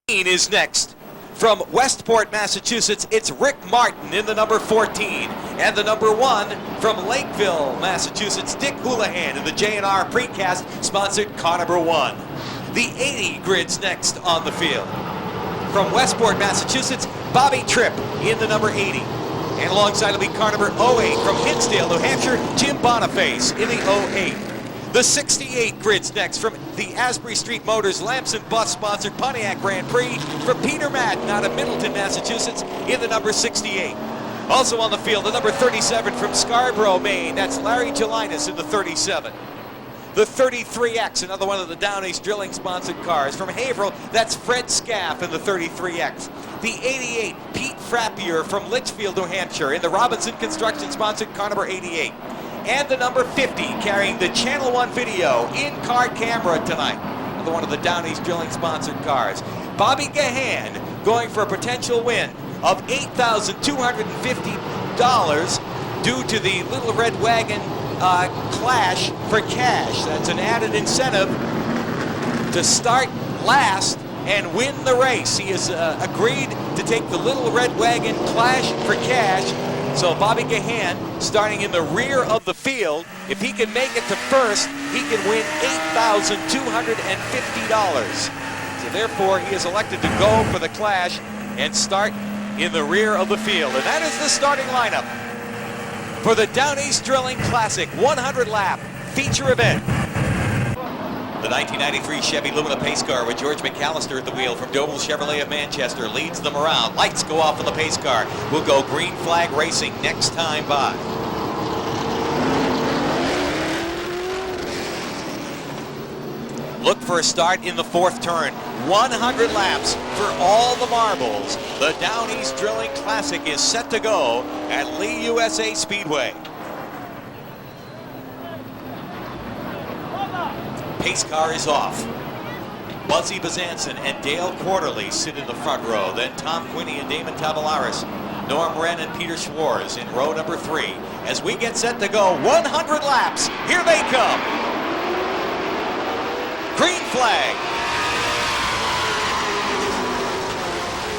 Is next. From Westport, Massachusetts, it's Rick Martin in the number 14. And the number 1 from Lakeville, Massachusetts, Dick Houlihan in the J&R Precast, sponsored car number 1. The 80 grid's next on the field. From Westport, Massachusetts, Bobby Tripp in the number 80. And alongside will be car number 08 from Hinsdale, New Hampshire, Jim Boniface in the 08. The 68 grid's next from the Asbury Street Motors Lamson Bus sponsored Pontiac Grand Prix for Peter Madden out of Middleton, Massachusetts in the number 68. Also on the field, the number 37 from Scarborough, Maine. That's Larry Gelinas in the 37. The 33X, another one of the Down East Drilling sponsored cars. From Haverhill, that's Fred Scaff in the 33X. The 88, Pete Frappier from Litchfield, New Hampshire in the Robinson Construction sponsored car number 88. And the number 50, carrying the Channel 1 video in-car camera tonight. Another one of the Down East Drilling sponsored cars. Bobby Gahan going for a potential win of $8,250 due to the Little Red Wagon clash for cash. That's an added incentive to start last and win the race. He has agreed to take the Little Red Wagon clash for cash. So Bobby Gahan starting in the rear of the field. If he can make it to first, he can win $8,250. So therefore, he is elected to go for the clash and start in the rear of the field. And that is the starting lineup for the Down East Drilling Classic 100 lap feature event. The 1993 Chevy Lumina pace car with George McAllister at the wheel from Doble Chevrolet of Manchester leads them around. Lights go off on the pace car. We'll go green flag racing next time by. Look for a start in the 4th turn. 100 laps for all the marbles. The Down East Drilling Classic is set to go at Lee USA Speedway. Pace car is off. Buzzy Bezanson and Dale Quarterly sit in the front row. Then Tom Quinney and Damon Tavolaris, Norm Wren and Peter Schwarz in row number 3. As we get set to go 100 laps, here they come. Green flag.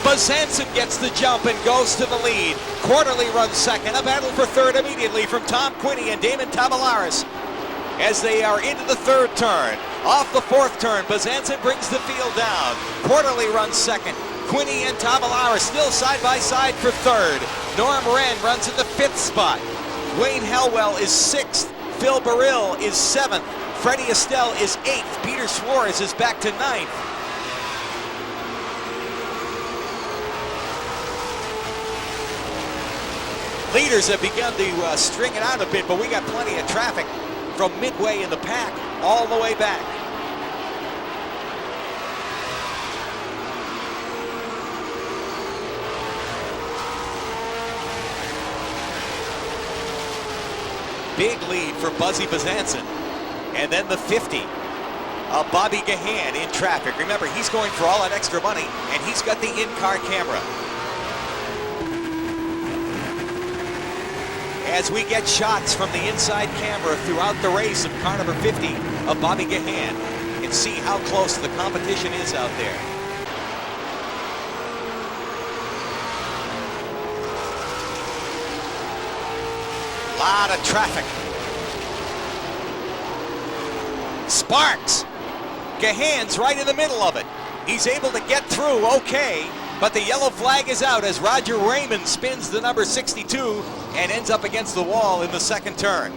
Bezanson gets the jump and goes to the lead. Quarterly runs second. A battle for third immediately from Tom Quinney and Damon Tavolaris. As they are into the 3rd turn. Off the 4th turn, Bezanson brings the field down. Quarterly runs second. Quinney and Tavolaris still side by side for 3rd. Norm Wren runs in the 5th spot. Wayne Helwell is 6th. Phil Burrill is 7th. Freddie Estelle is 8th. Peter Schwarz is back to 9th. Leaders have begun to string it out a bit, but we got plenty of traffic from midway in the pack all the way back. Big lead for Buzzy Bezanson. And then the 50 of Bobby Gahan in traffic. Remember, he's going for all that extra money, and he's got the in-car camera. As we get shots from the inside camera throughout the race of car number 50 of Bobby Gahan, you can see how close the competition is out there. Lot of traffic. Sparks. Gahan's right in the middle of it. He's able to get through okay, but the yellow flag is out as Roger Raymond spins the number 62 and ends up against the wall in the 2nd turn.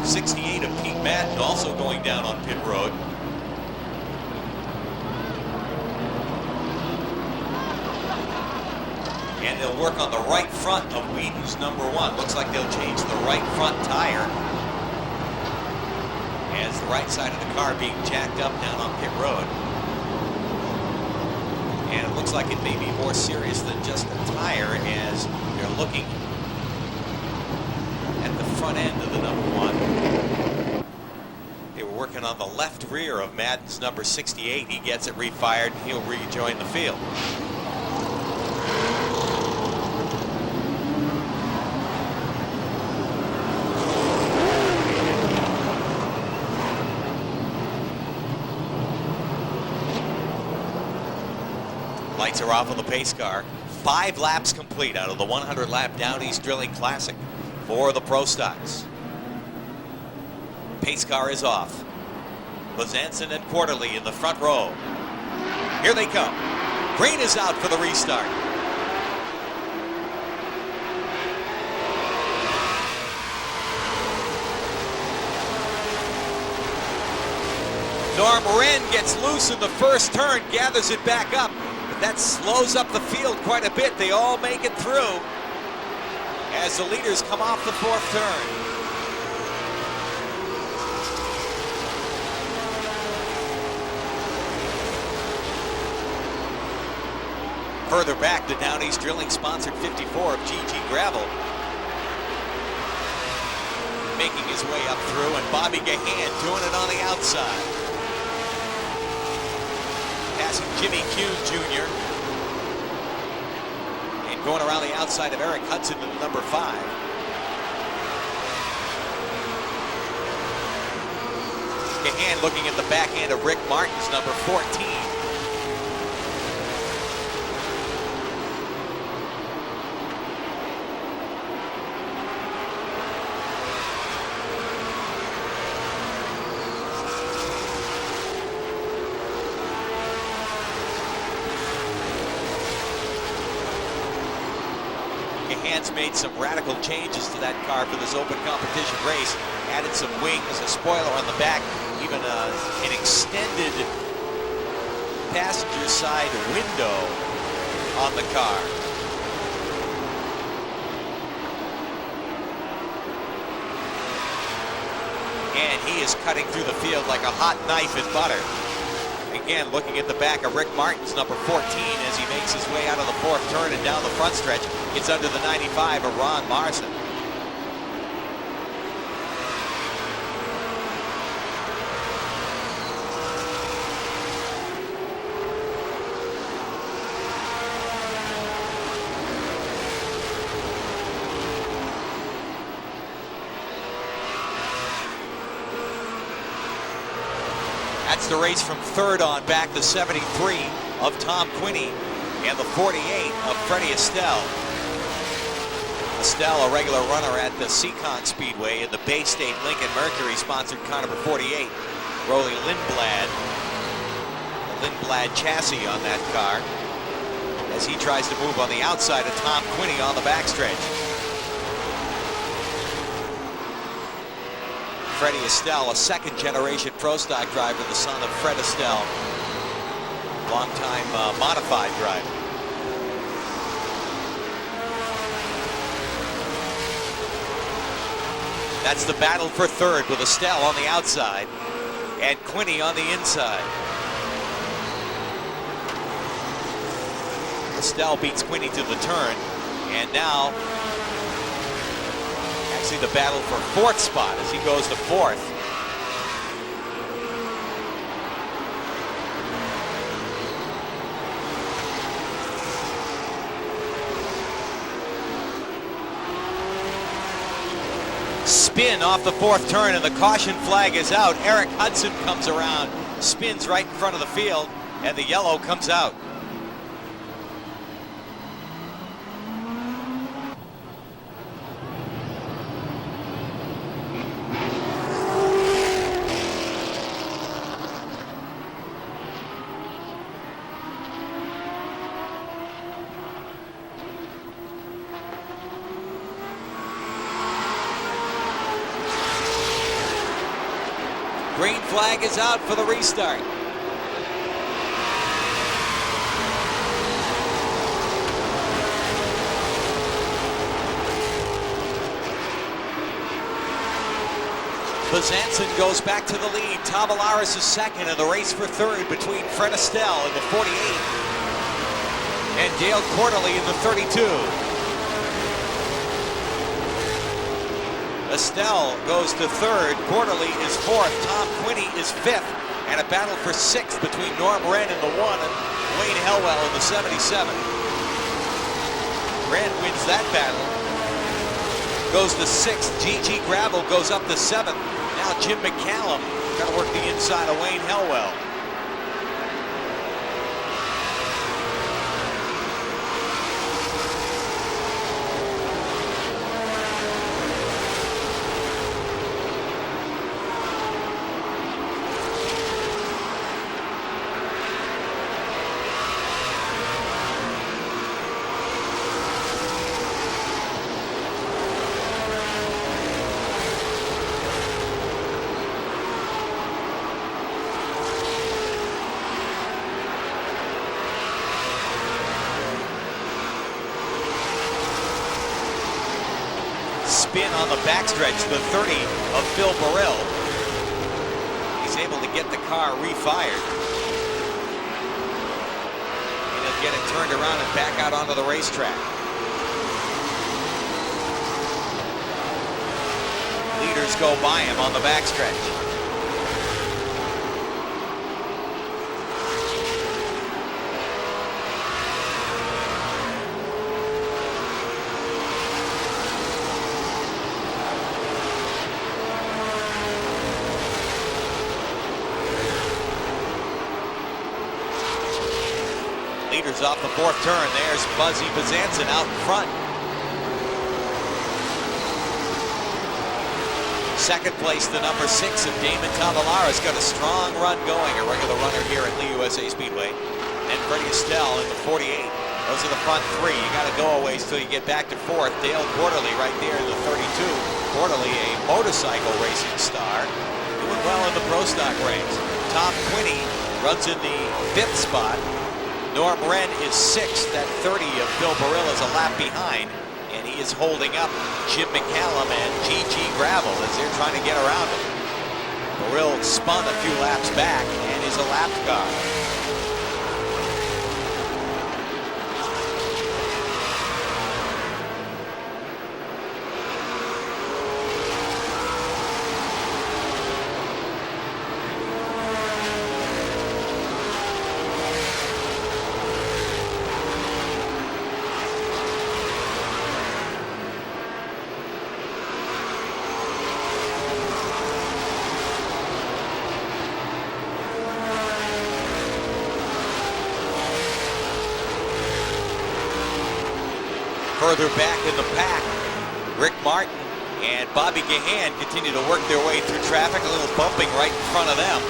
.68 of Pete Madden also going down on pit road. And they'll work on the right front of Whedon's number 1. Looks like they'll change the right front tire. As the right side of the car being jacked up down on pit road. And it looks like it may be more serious than just a tire as they're looking at the front end of the number 1. They were working on the left rear of Madden's number 68. He gets it refired and he'll rejoin the field. Lights are off on the pace car. 5 laps complete out of the 100-lap Down East Drilling Classic for the Pro Stocks. Pace car is off. Lozanson and Quarterly in the front row. Here they come. Green is out for the restart. Norm Wren gets loose in the first turn, gathers it back up. That slows up the field quite a bit. They all make it through as the leaders come off the 4th turn. Further back, the Down East Drilling sponsored 54 of GG Gravel making his way up through, and Bobby Gahan doing it on the outside. Passing Jimmy Q Jr. and going around the outside of Eric Hudson to the number 5. Gahan looking at the back end of Rick Martin's number 14. Gahan's made some radical changes to that car for this open competition race. Added some wings, a spoiler on the back, even an extended passenger side window on the car. And he is cutting through the field like a hot knife in butter. Again, looking at the back of Rick Martin's number 14 as he makes his way out of the 4th turn and down the front stretch. It's under the 95 of Ron Marson. That's the race from 3rd on back, the 73 of Tom Quinney and the 48 of Freddie Estelle. Estelle, a regular runner at the Seacon Speedway in the Bay State Lincoln Mercury, sponsored car number 48, Rolly Lindblad. The Lindblad chassis on that car as he tries to move on the outside of Tom Quinney on the backstretch. Freddie Estelle, a 2nd-generation Pro Stock driver, the son of Fred Estelle, longtime modified driver. That's the battle for 3rd with Estelle on the outside and Quinney on the inside. Estelle beats Quinney to the turn, and now actually the battle for 4th spot as he goes to 4th. Spin off the 4th turn and the caution flag is out. Eric Hudson comes around, spins right in front of the field, and the yellow comes out. Green flag is out for the restart. Lozanson goes back to the lead. Tavolaris is 2nd in the race for 3rd between Fred Estelle and the 48 and Dale Quarterly in the 32. Estelle goes to third, Quarterly is fourth, Tom Quinney is fifth, and a battle for sixth between Norm Wren in the 1 and Wayne Helwell in the 77. Wren wins that battle, goes to sixth, G.G. Gravel goes up to seventh. Now Jim McCallum got to work the inside of Wayne Helwell. Spin on the backstretch, the 30 of Phil Burrell. He's able to get the car refired. And he'll get it turned around and back out onto the racetrack. Leaders go by him on the backstretch. Leaders off the fourth turn. There's Buzzy Bezanson out in front. Second place, the number 6 of Damon Tavalara's got a strong run going, a regular runner here at Lee USA Speedway. And Freddie Estelle in the 48. Those are the front three. You got to go a ways till you get back to fourth. Dale Quarterly right there in the 32. Quarterly, a motorcycle racing star, doing well in the Pro Stock race. Tom Quinney runs in the 5th spot. Norm Wren is 6th. That 30 of Phil Burrell is a lap behind, and he is holding up Jim McCallum and G.G. Gravel as they're trying to get around him. Burrell spun a few laps back and is a lap car. Further back in the pack, Rick Martin and Bobby Gahan continue to work their way through traffic, a little bumping right in front of them.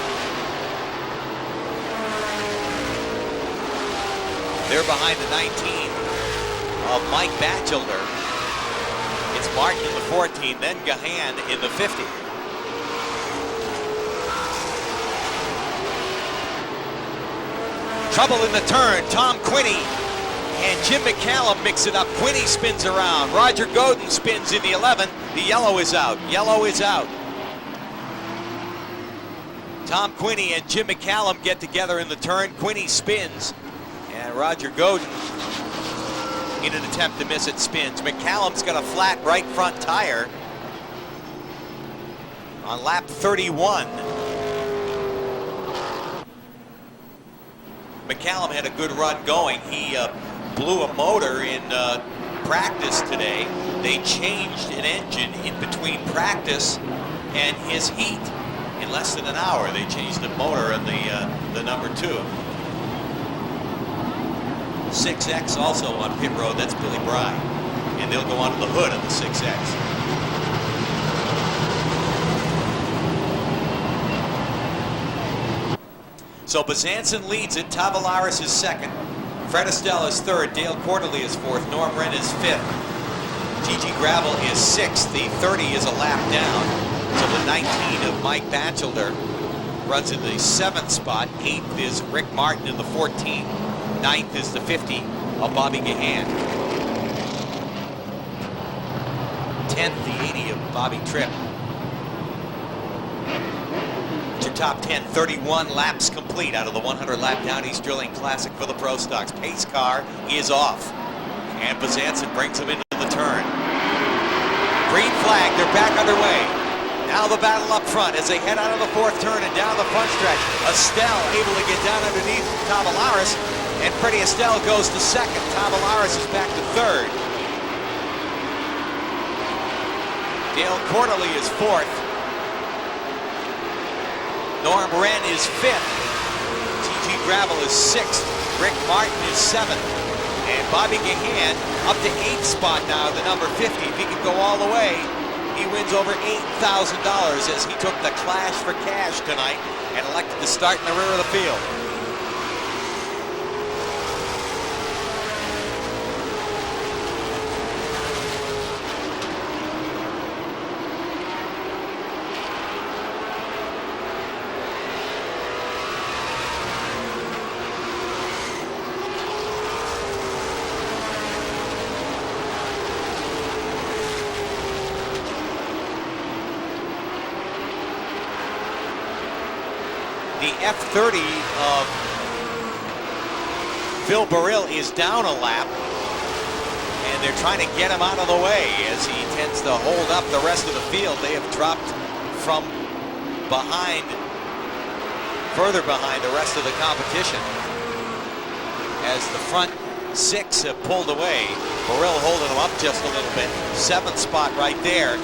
They're behind the 19 of Mike Batchelder. It's Martin in the 14, then Gahan in the 50. Trouble in the turn, Tom Quinney and Jim McCallum mix it up. Quinney spins around. Roger Godin spins in the 11. The yellow is out. Yellow is out. Tom Quinney and Jim McCallum get together in the turn. Quinney spins, and Roger Godin, in an attempt to miss it, spins. McCallum's got a flat right front tire on lap 31. McCallum had a good run going. He blew a motor in practice today. They changed an engine in between practice and his heat. In less than an hour, they changed the motor in the number 2. 6X also on pit road. That's Billy Bry. And they'll go onto the hood of the 6X. So Bezanson leads it. Tavalaris is second. Fred Estelle is third. Dale Quarterly is fourth. Norm Wren is fifth. G.G. Gravel is sixth. The 30 is a lap down. So the 19 of Mike Batchelder runs in the 7th spot. 8th is Rick Martin in the 14. 9th is the 50 of Bobby Gahan. 10th, the 80 of Bobby Tripp. top 10, 31 laps complete out of the 100-lap Down East Drilling Classic for the Pro Stocks. Pace car is off, and Bezanson brings him into the turn. Green flag, they're back underway. Now the battle up front as they head out of the fourth turn and down the front stretch. Estelle able to get down underneath Tavolaris, and Freddie Estelle goes to second. Tavolaris is back to third. Dale Quarterly is fourth. Norm Wren is fifth. G.G. Gravel is sixth. Rick Martin is seventh. And Bobby Gahan up to eighth spot now, the number 50. If he can go all the way, he wins over $8,000 as he took the Clash for Cash tonight and elected to start in the rear of the field. The F30 of Phil Burrill is down a lap, and they're trying to get him out of the way as he tends to hold up the rest of the field. They have dropped from behind, further behind the rest of the competition as the front six have pulled away. Burrill holding them up just a little bit. Seventh spot right there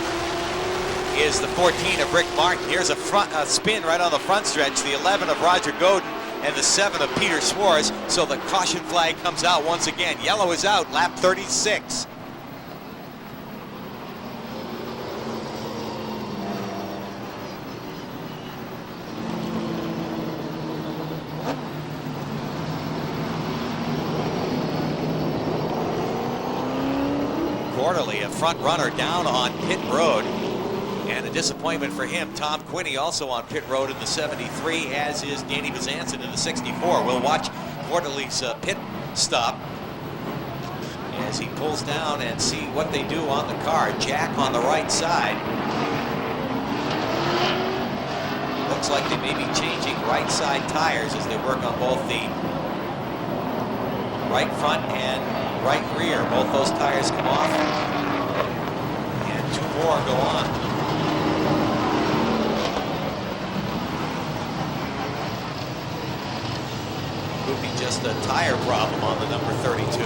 is the 14 of Rick Martin. Here's a spin right on the front stretch, the 11 of Roger Godin and the 7 of Peter Schwartz. So the caution flag comes out once again. Yellow is out, lap 36. Quarterly, a front runner down on pit road. And a disappointment for him. Tom Quinney also on pit road in the 73, as is Danny Bezanson in the 64. We'll watch Quarterly's pit stop as he pulls down and see what they do on the car. Jack on the right side. Looks like they may be changing right side tires as they work on both the right front and right rear. Both those tires come off, and two more go on. Would be just a tire problem on the number 32.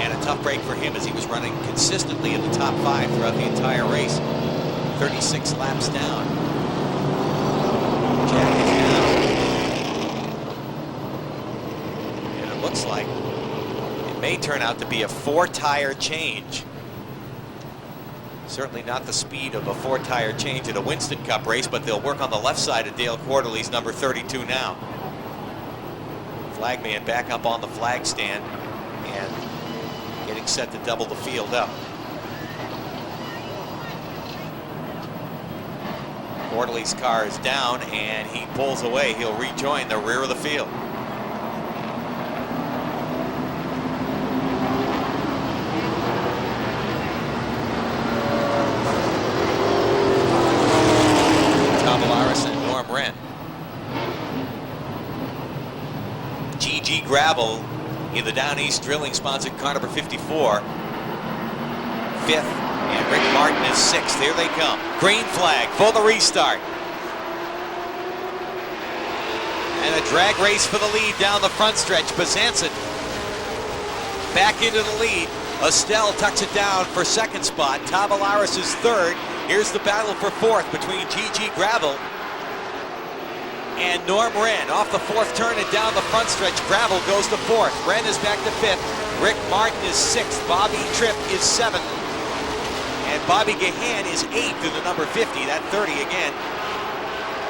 And a tough break for him as he was running consistently in the top 5 throughout the entire race. 36 laps down. Jack is down. And it looks like it may turn out to be a 4-tire change. Certainly not the speed of a 4-tire change at a Winston Cup race, but they'll work on the left side of Dale Quarterly's number 32 now. Flagman back up on the flag stand and getting set to double the field up. Quarterly's car is down and he pulls away. He'll rejoin the rear of the field. Tavolaris and Norm Wren. G.G. Gravel in the Down East Drilling sponsored car number 54. Fifth, and Rick Martin is sixth. Here they come. Green flag for the restart. And a drag race for the lead down the front stretch. Bezanson back into the lead. Estelle tucks it down for second spot. Tavolaris is third. Here's the battle for fourth between G.G. Gravel and Norm Wren. Off the fourth turn and down the front stretch, Gravel goes to fourth. Wren is back to fifth. Rick Martin is sixth. Bobby Tripp is seventh. And Bobby Gahan is eighth in the number 50. That 30 again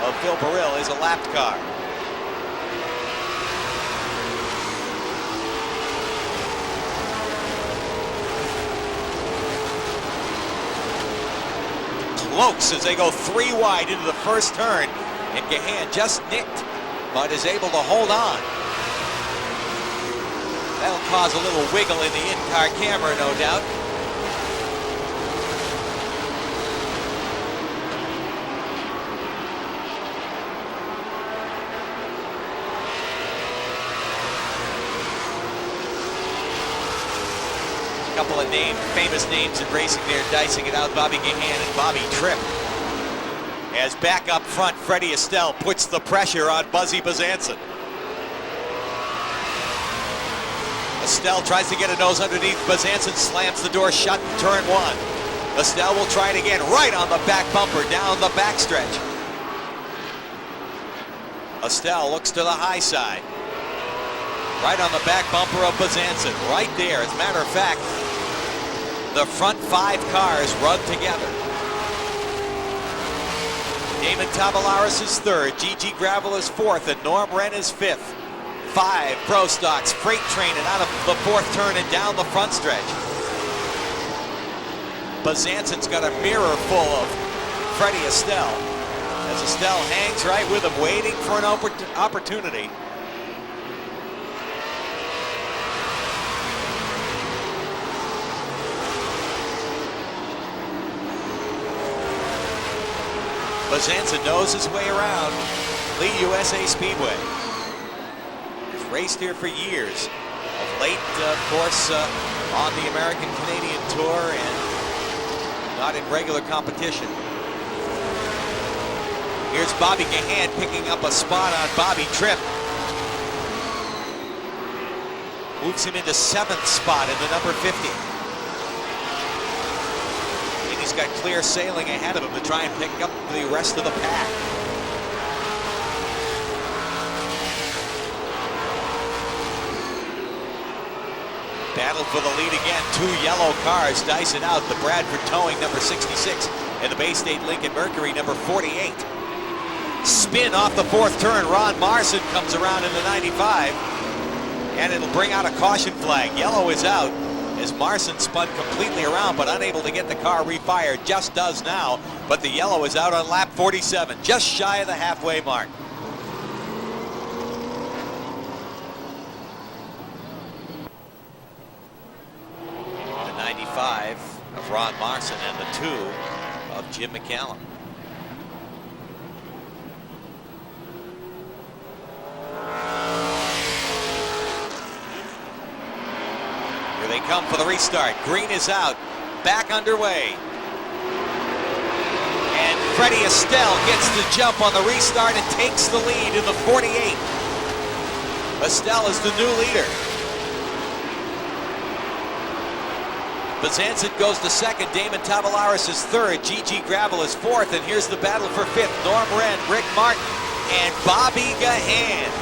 of Phil Burrill is a lapped car. Close as they go 3 wide into the first turn. And Gahan just nicked, but is able to hold on. That'll cause a little wiggle in the in-car camera, no doubt. couple of famous names in racing there, dicing it out, Bobby Gahan and Bobby Tripp. As back up front, Freddie Estelle puts the pressure on Buzzy Besançon. Estelle tries to get a nose underneath. Besançon slams the door shut in turn one. Estelle will try it again, right on the back bumper, down the backstretch. Estelle looks to the high side. Right on the back bumper of Besançon, right there. As a matter of fact, the front 5 cars run together. Damon Tavolaris is 3rd, Gigi Gravel is 4th, and Norm Wren is 5th. 5 Pro Stocks freight training out of the 4th turn and down the front stretch. Besançon's got a mirror full of Freddie Estelle, as Estelle hangs right with him, waiting for an opportunity. Besançon knows his way around Lee USA Speedway. He's raced here for years. Of late, of course, on the American-Canadian Tour and not in regular competition. Here's Bobby Gahan picking up a spot on Bobby Tripp. Moves him into 7th spot in the number 50. He's got clear sailing ahead of him to try and pick up the rest of the pack. Battle for the lead again. 2 yellow cars dice it out. The Bradford Towing number 66 and the Bay State Lincoln Mercury number 48. Spin off the 4th turn. Ron Marson comes around in the 95, and it'll bring out a caution flag. Yellow is out, as Marson spun completely around but unable to get the car refired. Just does now, but the yellow is out on lap 47, just shy of the halfway mark. The 95 of Ron Marson and the 2 of Jim McCallum. They come for the restart. Green is out, back underway. And Freddie Estelle gets the jump on the restart and takes the lead in the 48. Estelle is the new leader. Besançon goes to 2nd, Damon Tavolaris is 3rd, Gigi Gravel is 4th, and here's the battle for 5th. Norm Wren, Rick Martin, and Bobby Gahan.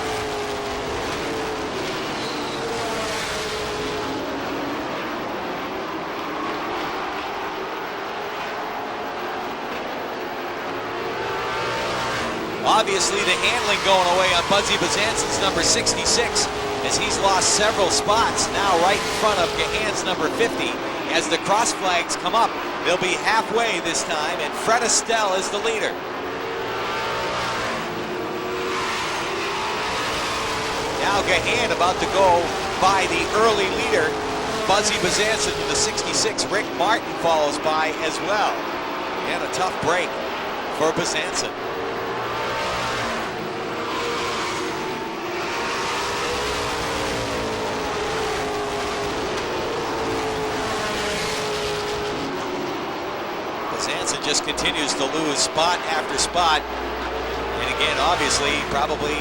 Obviously, the handling going away on Buzzy Besançon's number 66, as he's lost several spots, now right in front of Gahan's number 50. As the cross flags come up, they'll be halfway this time, and Fred Estelle is the leader. Now Gahan about to go by the early leader, Buzzy Besançon, to the 66. Rick Martin follows by as well. And a tough break for Besançon. Besançon just continues to lose spot after spot. And again, obviously, probably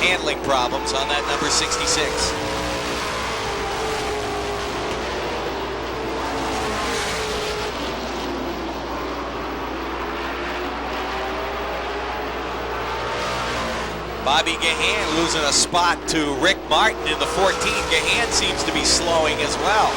handling problems on that number 66. Bobby Gahan losing a spot to Rick Martin in the 14. Gahan seems to be slowing as well.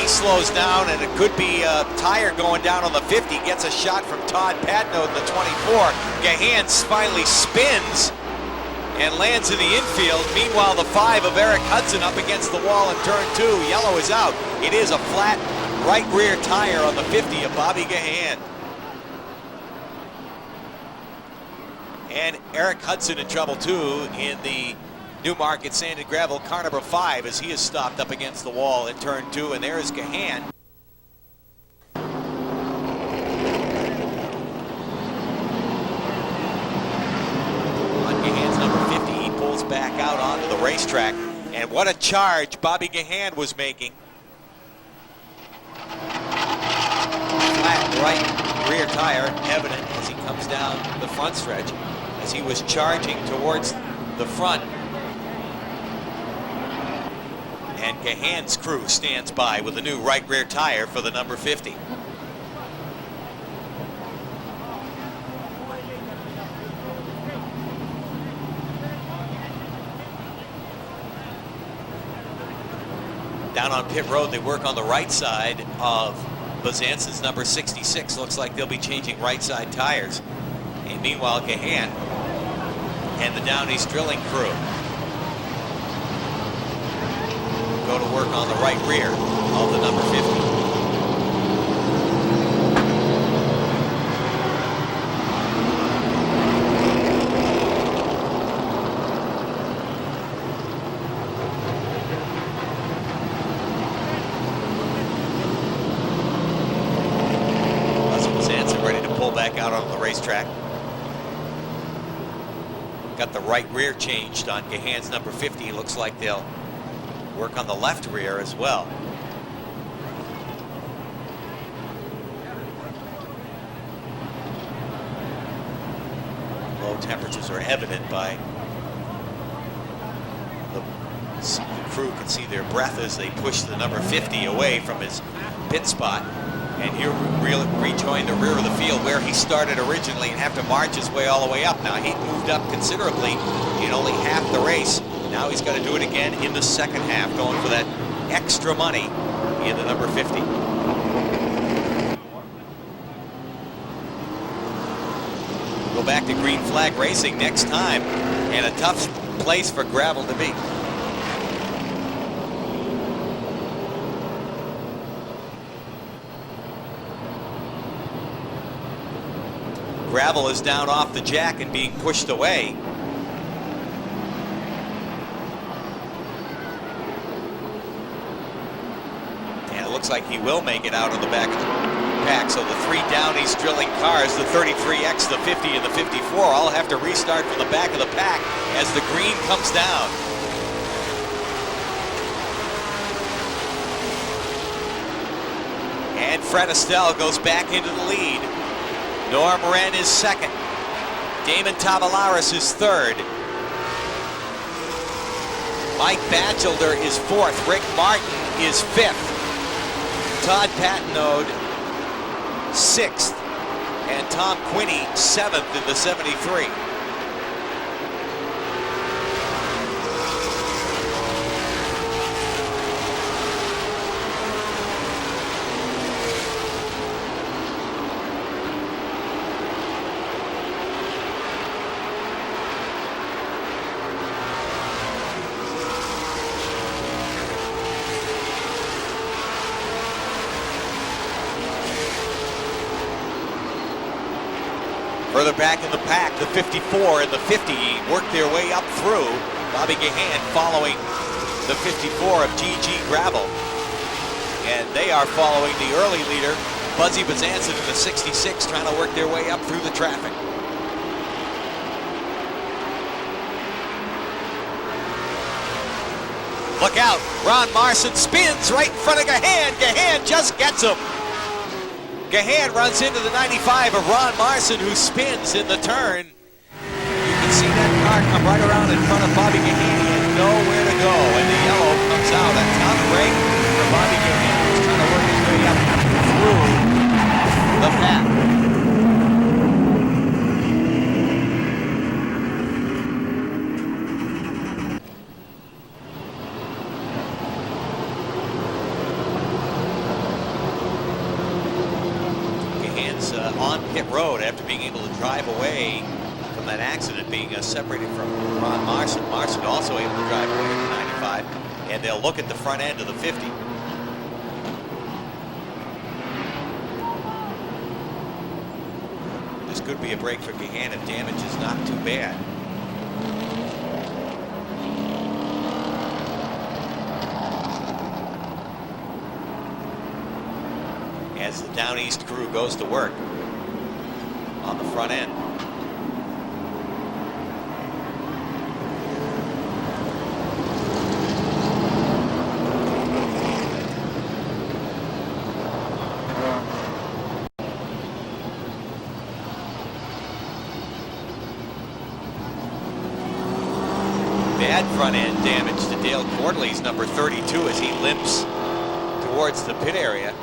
He slows down, and it could be a tire going down on the 50. Gets a shot from Todd Patno in the 24. Gahan finally spins and lands in the infield. Meanwhile, the 5 of Eric Hudson up against the wall in turn 2. Yellow is out. It is a flat right rear tire on the 50 of Bobby Gahan. And Eric Hudson in trouble too in the Newmarket Sand and Gravel car number 5, as he is stopped up against the wall in turn 2, and there is Gahan. On Gahan's number 50, he pulls back out onto the racetrack, And what a charge Bobby Gahan was making. Flat right rear tire evident as he comes down the front stretch as he was charging towards the front. And Gahan's crew stands by with a new right rear tire for the number 50. Down on pit road, they work on the right side of Besance's number 66. Looks like they'll be changing right side tires. And meanwhile, Gahan and the Down East drilling crew go to work on the right rear of the number 50. Back out on the racetrack. Got the right rear changed on Gahan's number 50. Looks like they'll work on the left rear as well. Low temperatures are evident by the crew can see their breath as they push the number 50 away from his pit spot. And he'll rejoin the rear of the field where he started originally and have to march his way all the way up. Now, he moved up considerably in only half the race. Now he's got to do it again in the second half, going for that extra money in the number 50. Go back to green flag racing next time, and a tough place for gravel to be. Gravel is down off the jack and being pushed away. And it looks like he will make it out of the back of the pack. So the three Down East drilling cars, the 33X, the 50, and the 54, all have to restart from the back of the pack as the green comes down. And Fred Estelle goes back into the lead. Norm Wren is second. Damon Tavalaris is third. Mike Batchelder is fourth. Rick Martin is fifth. Todd Patenaude sixth. And Tom Quinney seventh in the 73. Further back in the pack, the 54 and the 50 work their way up through. Bobby Gahan following the 54 of GG Gravel. And they are following the early leader, Buzzy Besançon in the 66, trying to work their way up through the traffic. Look out, Ron Marson spins right in front of Gahan. Gahan just gets him. Gahan runs into the 95 of Ron Marson, who spins in the turn. You can see that car come right around in front of Bobby Gahan. He had nowhere to go, and the yellow comes out. A tough break for Bobby Gahan, who's trying to work his way up through the pack. On pit road after being able to drive away from that accident, being separated from Ron Marson. Marson also able to drive away in the 95, and they'll look at the front end of the 50. This could be a break for Gahan if damage is not too bad. As the Down East crew goes to work on the front end. bad front end damage to Dale Quarterly's number 32 as he limps towards the pit area.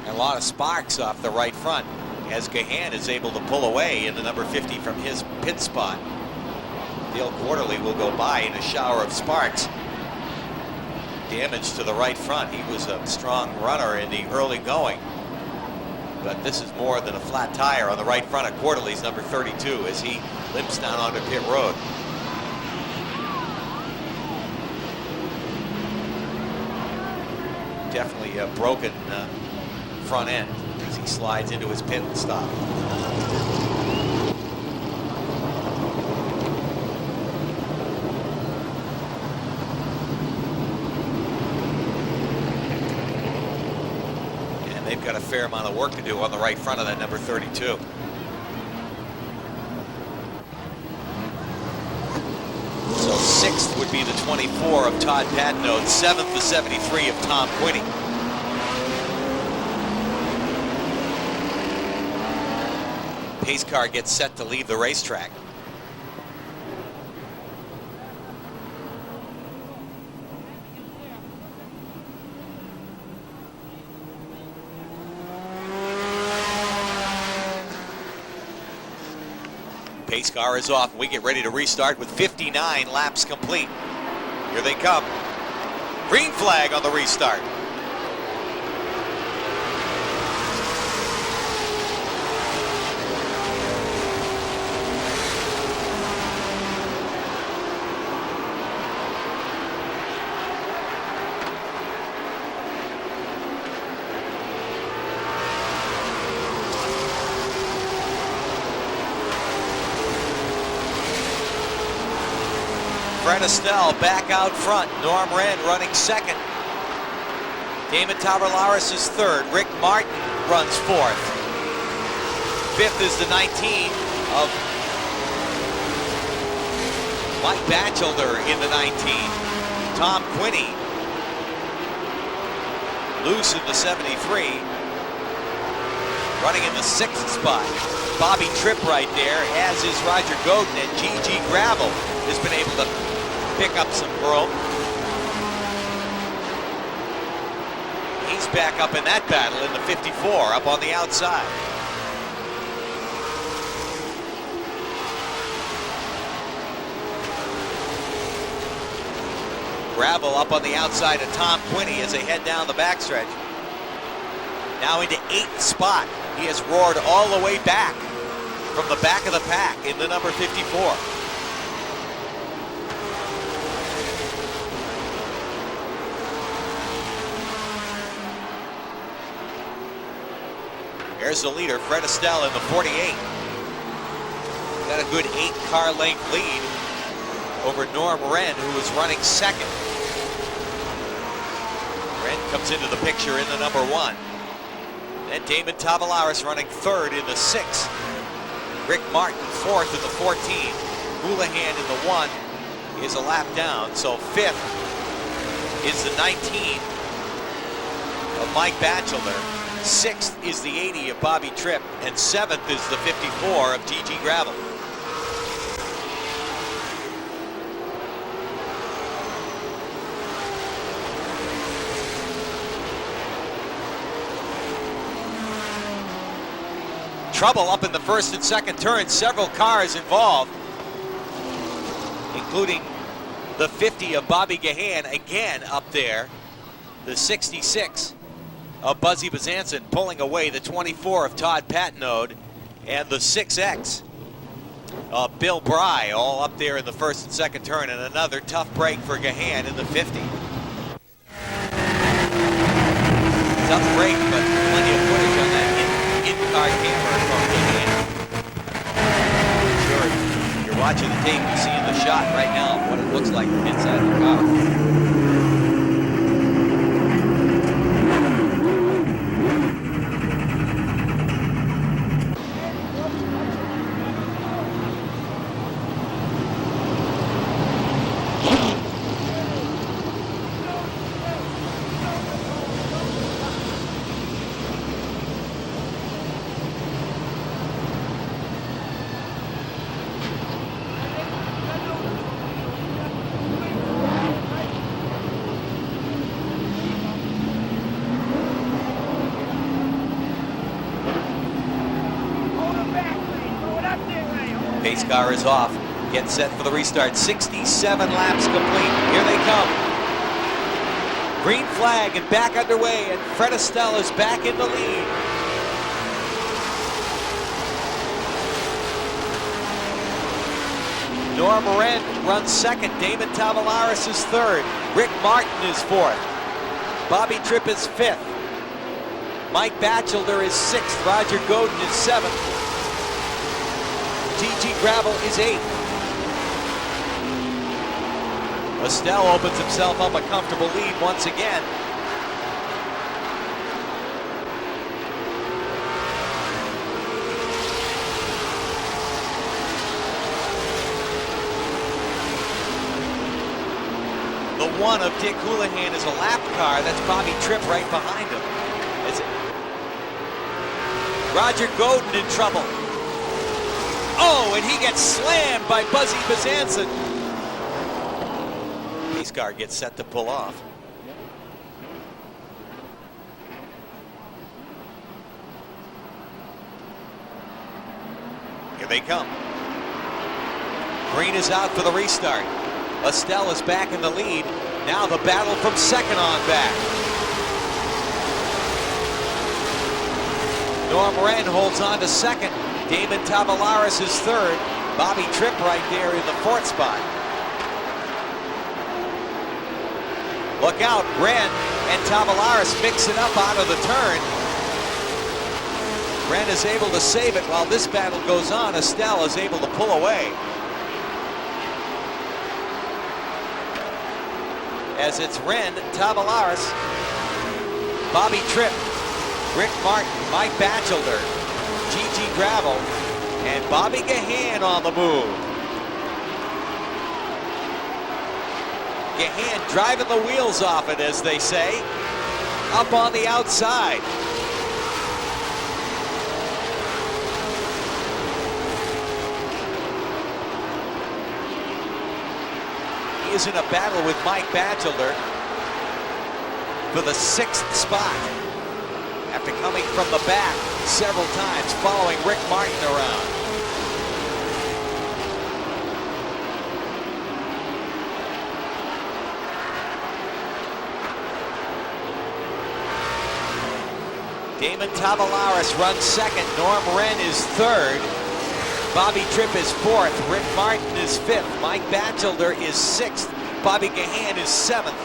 And a lot of sparks off the right front as Gahan is able to pull away in the number 50 from his pit spot. Dale Quarterly will go by in a shower of sparks. Damage to the right front. He was a strong runner in the early going. But this is more than a flat tire on the right front of Quarterly's number 32 as he limps down onto pit road. Definitely a broken front end as he slides into his pit stop. They've got a fair amount of work to do on the right front of that number 32. So 6th would be the 24 of Todd Patnode, 7th the 73 of Tom Quinney. Pace car gets set to leave the racetrack. Pace car is off. We get ready to restart with 59 laps complete. Here they come. Green flag on the restart. Fred Estelle back out front. Norm Wren running second. Damon Tavolaris is third. Rick Martin runs fourth. Fifth is the 19 of Mike Batchelder in the 19. Tom Quinney loose in the 73. Running in the 6th spot. Bobby Tripp right there, as is Roger Godin, and G.G. Gravel has been able to pick up some growth. He's back up in that battle in the 54, up on the outside. Gravel up on the outside of Tom Quinney as they head down the backstretch. Now into 8th spot. He has roared all the way back from the back of the pack in the number 54. There's the leader, Fred Estelle in the 48. Got a good 8-car length lead over Norm Wren, who is running second. Wren comes into the picture in the number 1. Then Damon Tavolaris running third in the 6. Rick Martin fourth in the 14. Houlihan in the 1 is a lap down. So 5th is the 19 of Mike Batchelder. 6th is the 80 of Bobby Tripp, and 7th is the 54 of G.G. Gravel. Trouble up in the first and second turns, several cars involved, including the 50 of Bobby Gahan, again up there, the 66 of Buzzy Bezanson pulling away the 24 of Todd Patnode, and the 6X of Bill Bry, all up there in the first and second turn, and another tough break for Gahan in the 50. Tough break, but plenty of footage on that in-car camera from Gahan. Sure, if you're watching the tape, you see in the shot right now what it looks like inside the car. Pace car is off. Get set for the restart. 67 laps complete. Here they come. Green flag and back underway, and Fred Estelle is back in the lead. Norm Moran runs second. Damon Tavolaris is third. Rick Martin is fourth. Bobby Tripp is fifth. Mike Batchelder is sixth. Roger Godin is seventh. G.G. Gravel is eighth. Estelle opens himself up a comfortable lead once again. The one of Dick Houlihan is a lap car. That's Bobby Tripp right behind him. Roger Godin in trouble. Oh, and he gets slammed by Buzzy Bezanson. Pace car gets set to pull off. Here they come. Green is out for the restart. Estelle is back in the lead. Now the battle from second on back. Norm Moran holds on to second. Damon Tavolaris is third. Bobby Tripp right there in the fourth spot. Look out, Wren and Tavolaris mix it up out of the turn. Wren is able to save it while this battle goes on. Estelle is able to pull away. As it's Wren, Tavolaris, Bobby Tripp, Rick Martin, Mike Batchelder, G.G. Gravel, and Bobby Gahan on the move. Gahan driving the wheels off it, as they say, up on the outside. He is in a battle with Mike Batchelder for the sixth spot after coming from the back several times, following Rick Martin around. Damon Tavolaris runs second. Norm Wren is third. Bobby Tripp is fourth. Rick Martin is fifth. Mike Batchelder is sixth. Bobby Gahan is seventh.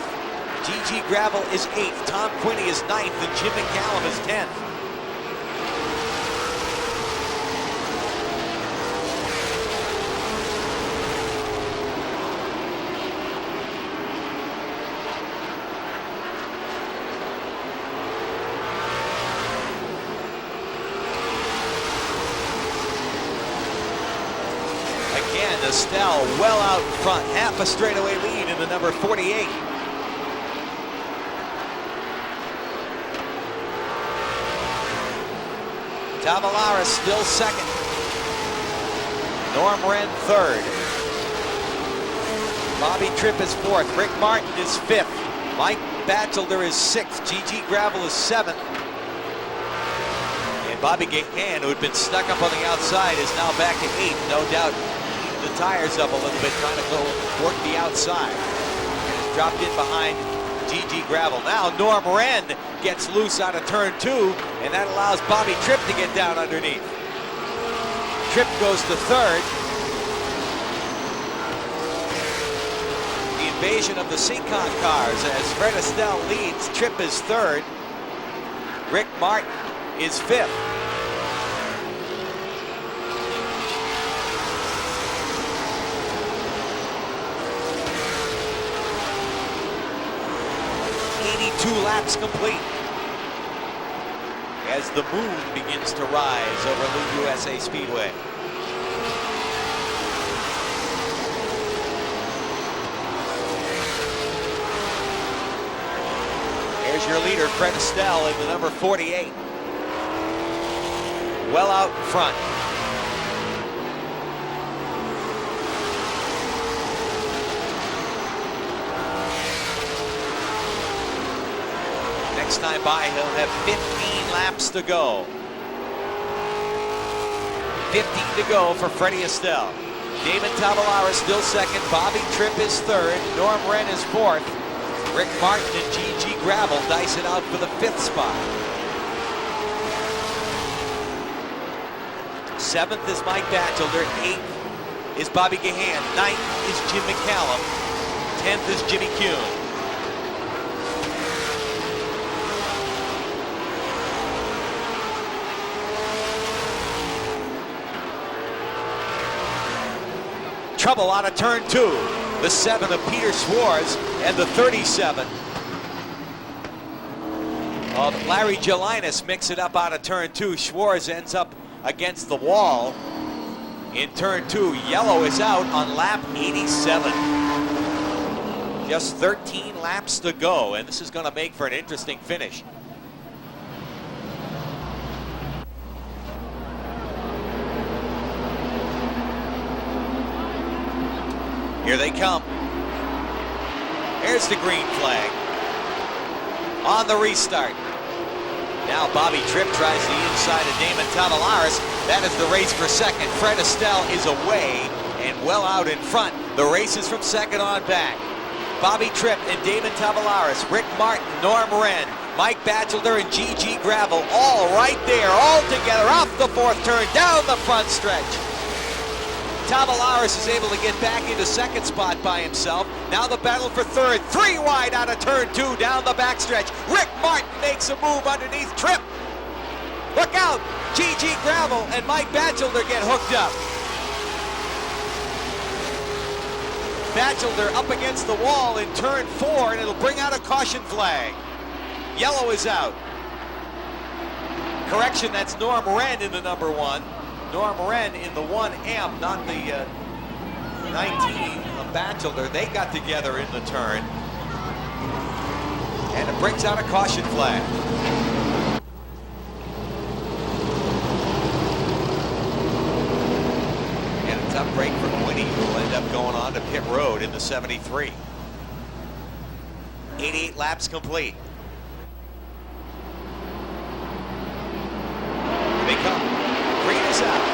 G.G. Gravel is eighth. Tom Quinney is ninth, and Jim McCallum is 10th. Again, Estelle well out in front, half a straightaway lead in the number 48. Tavolaris still second. Norm Wren third. Bobby Tripp is fourth. Rick Martin is fifth. Mike Batchelder is sixth. G.G. Gravel is seventh. And Bobby Gahan, who had been stuck up on the outside, is now back to eighth. No doubt the tires up a little bit, trying to go work the outside. And it's dropped in behind G.G. Gravel. Now Norm Wren gets loose out of turn two, and that allows Bobby Tripp to get down underneath. Tripp goes to third. The invasion of the Seacon cars as Fred Estelle leads. Tripp is third. Rick Martin is fifth. Two laps complete as the moon begins to rise over New USA Speedway. Here's your leader, Fred Estelle, in the number 48. Well out in front. Next time by, he'll have 15 laps to go. 15 to go for Freddie Estelle. Damon Tavalara still second. Bobby Tripp is third. Norm Wren is fourth. Rick Martin and G.G. Gravel dice it out for the 5th spot. 7th is Mike Batchelder. 8th is Bobby Gahan. 9th is Jim McCallum. 10th is Jimmy Kuhn. Trouble out of turn 2. The 7 of Peter Schwartz and the 37 of Larry Gelinas mix it up out of turn 2. Schwartz ends up against the wall in turn 2. Yellow is out on lap 87. Just 13 laps to go, and this is going to make for an interesting finish. Here they come. Here's the green flag. On the restart. Now Bobby Tripp tries the inside of Damon Tavalaris. That is the race for second. Fred Estelle is away and well out in front. The race is from second on back. Bobby Tripp and Damon Tavalaris, Rick Martin, Norm Wren, Mike Batchelder, and G.G. Gravel all right there, all together off the 4th turn, down the front stretch. Tavalaris is able to get back into 2nd spot by himself. Now the battle for 3rd. 3 wide out of turn 2 down the backstretch. Rick Martin makes a move underneath Tripp. Look out! G.G. Gravel and Mike Batchelder get hooked up. Batchelder up against the wall in turn 4, and it'll bring out a caution flag. Yellow is out. Correction, that's Norm Wren in the number 1. Norm Wren in the 1M, not the 19 of Batchelder. They got together in the turn. And it brings out a caution flag. And a tough break for Quinny, who will end up going on to pit road in the 73. 88 laps complete. Here they come. Green is out.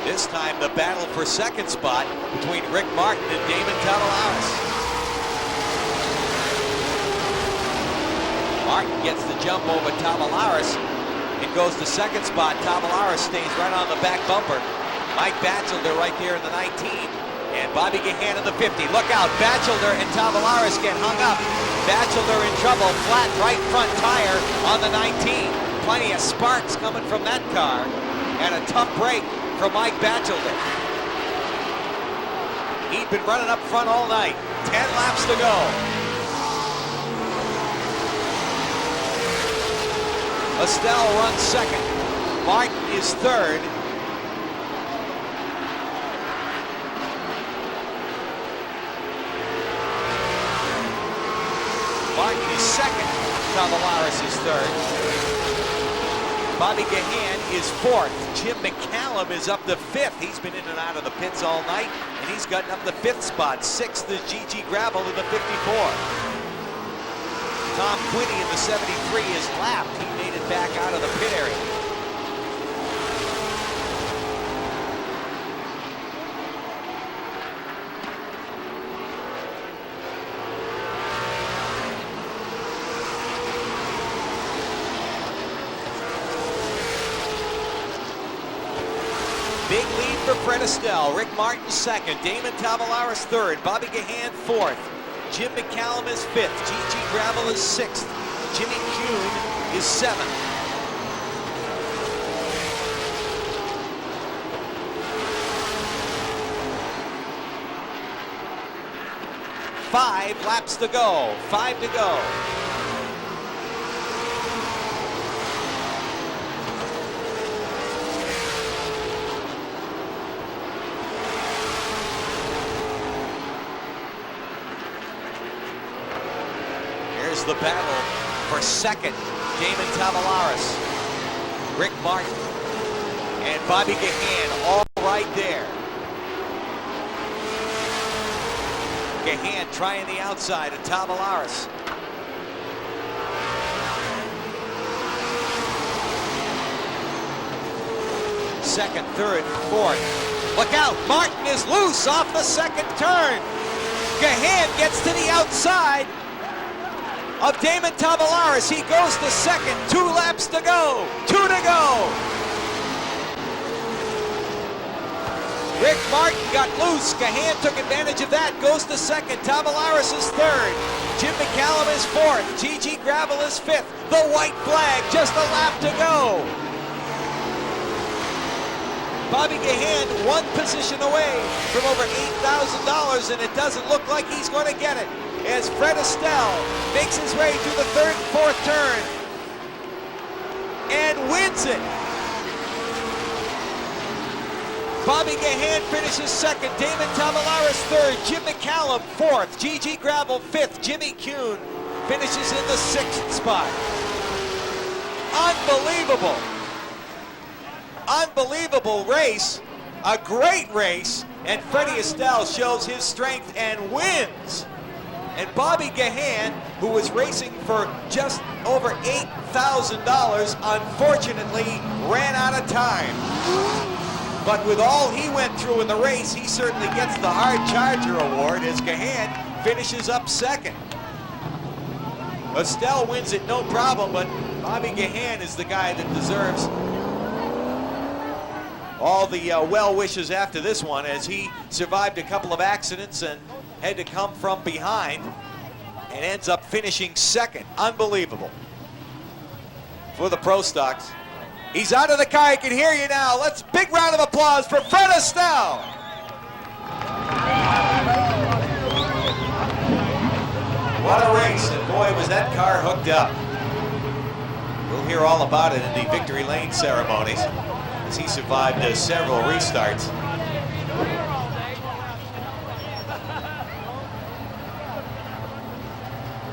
This time the battle for 2nd spot between Rick Martin and Damon Tavalaris. Martin gets the jump over Tavalaris and goes to 2nd spot. Tavalaris stays right on the back bumper. Mike Batchelder right there in the 19 and Bobby Gahan in the 50. Look out, Batchelder and Tavalaris get hung up. Batchelder in trouble, flat right front tire on the 19. Plenty of sparks coming from that car, and a tough break from Mike Batchelder. He'd been running up front all night. 10 laps to go. Estelle runs 2nd. Martin is 3rd. Martin is 2nd. Tavalaris is 3rd. Bobby Gahan is 4th. Jim McCallum is up to 5th. He's been in and out of the pits all night, and he's gotten up the 5th spot. 6th is G.G. Gravel in the 54. Tom Quinny in the 73 is lapped. He made it back out of the pit area. Big lead for Fred Estelle. Rick Martin 2nd. Damon Tavalaris 3rd. Bobby Gahan 4th. Jim McCallum is 5th. G.G. Gravel is 6th. Jimmy Kuhn is 7th. Five laps to go. 5 to go. The battle for 2nd. Damon Tavalaris, Rick Martin, and Bobby Gahan all right there. Gahan trying the outside of Tavalaris. second, third, fourth. Look out, Martin is loose off the second turn. Gahan gets to the outside of Damon Tavelaris. He goes to second, 2 laps to go, 2 to go. Rick Martin got loose. Gahan took advantage of that, goes to second. Tavelaris is third. Jim McCallum is fourth. Gigi Gravel is fifth. The white flag, just a lap to go. Bobby Gahan 1 position away from over $8,000, and it doesn't look like he's going to get it as Fred Estelle makes his way through the third and fourth turn and wins it. Bobby Gahan finishes second, Damon Tavelaris third, Jim McCallum fourth, Gigi Gravel fifth, Jimmy Kuhn finishes in the 6th spot. Unbelievable. Unbelievable race, a great race, and Freddie Estelle shows his strength and wins. And Bobby Gahan, who was racing for just over $8,000, unfortunately ran out of time. But with all he went through in the race, he certainly gets the Hard Charger Award as Gahan finishes up second. Estelle wins it no problem, but Bobby Gahan is the guy that deserves all the well wishes after this one, as he survived a couple of accidents and had to come from behind and ends up finishing second. Unbelievable for the Pro Stocks. He's out of the car. I can hear you now. Let's big round of applause for Fred Estelle. What a race, and boy, was that car hooked up. We'll hear all about it in the Victory Lane ceremonies, as he survived several restarts.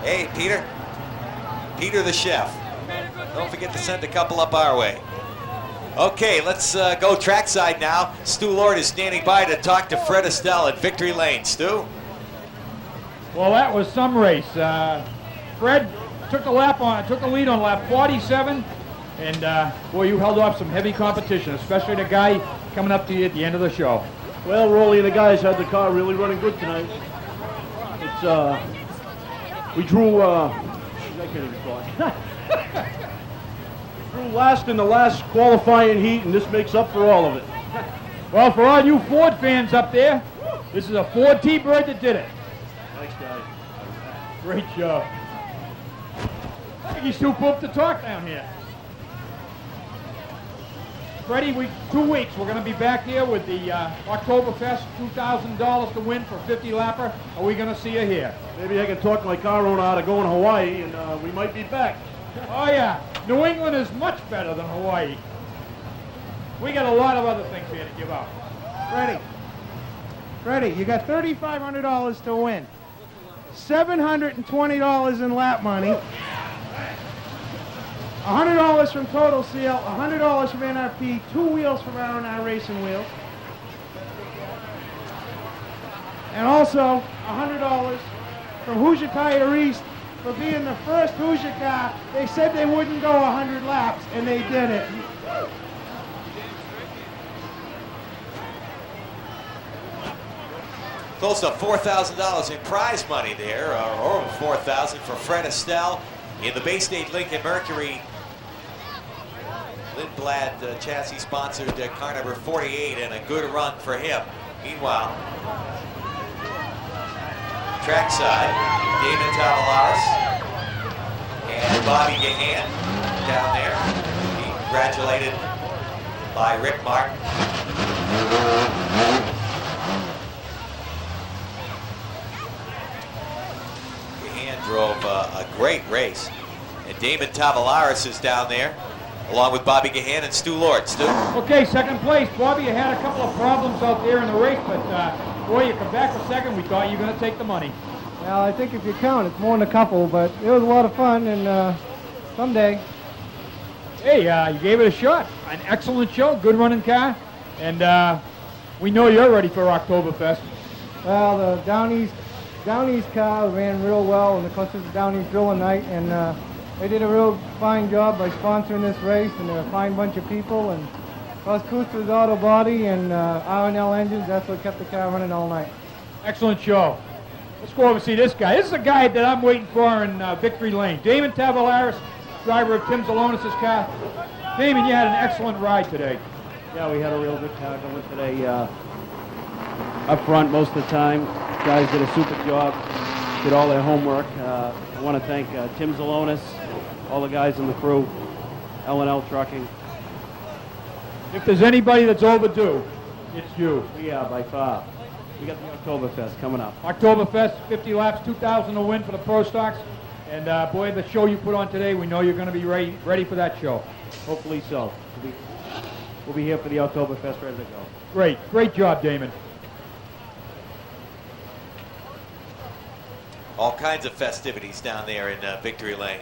Hey, Peter. Peter the chef. Don't forget to send a couple up our way. Okay, let's go trackside now. Stu Lord is standing by to talk to Fred Estelle at Victory Lane. Stu? Well, that was some race. Fred took the lead on lap 47. And, boy, you held off some heavy competition, especially the guy coming up to you at the end of the show. Well, Rolly and the guys had the car really running good tonight. It's, we drew, I can't even talk. Drew last in the last qualifying heat, and this makes up for all of it. Well, for all you Ford fans up there, this is a Ford T-Bird that did it. Thanks, guys. Great job. I think he's too pooped to talk down here. Freddie, 2 weeks, we're going to be back here with the Oktoberfest, $2,000 to win for 50 lapper. Are we going to see you here? Maybe I can talk my car owner out of going to Hawaii, and we might be back. Oh, yeah. New England is much better than Hawaii. We got a lot of other things here to give up. Freddie, you got $3,500 to win. $720 in lap money. $100 from Total Seal, $100 from NRP, 2 wheels from R&R Racing Wheels. And also $100 from Hoosier Tire East for being the first Hoosier car. They said they wouldn't go 100 laps, and they did it. Close to $4,000 in prize money there, or over $4,000 for Fred Estelle in the Bay State Lincoln Mercury Lindblad chassis sponsored car number 48, and a good run for him. Meanwhile, trackside, Damon Tavelaris and Bobby Gahan down there, being congratulated by Rick Martin. Gahan drove a great race, and Damon Tavelaris is down there, along with Bobby Gahan and Stu Lord. Stu? Okay, second place. Bobby, you had a couple of problems out there in the race, but boy, you come back for second. We thought you were going to take the money. Well, I think if you count, it's more than a couple, but it was a lot of fun, and someday. Hey, you gave it a shot. An excellent show, good running car, and we know you're ready for Oktoberfest. Well, the Down East car ran real well, and of course it's a Down East drilling night, and they did a real fine job by sponsoring this race, and they're a fine bunch of people, and Well, it's Kuster's Auto Body and R&L engines. That's what kept the car running all night. Excellent show. Let's go over and see this guy. This is a guy that I'm waiting for in Victory Lane. Damon Tavalaris, driver of Tim Zalonis' car. Damon, you had an excellent ride today. Yeah, we had a real good car going today. Up front most of the time. Guys did a super job. Did all their homework. I want to thank Tim Zalonis, all the guys in the crew, L&L Trucking. If there's anybody that's overdue, it's you. We are by far. We got the Oktoberfest coming up. Oktoberfest, 50 laps, 2,000 to win for the Pro Stocks. And boy, the show you put on today, we know you're going to be ready for that show. Hopefully so. We'll be here for the Oktoberfest ready to go. Great job, Damon. All kinds of festivities down there in Victory Lane.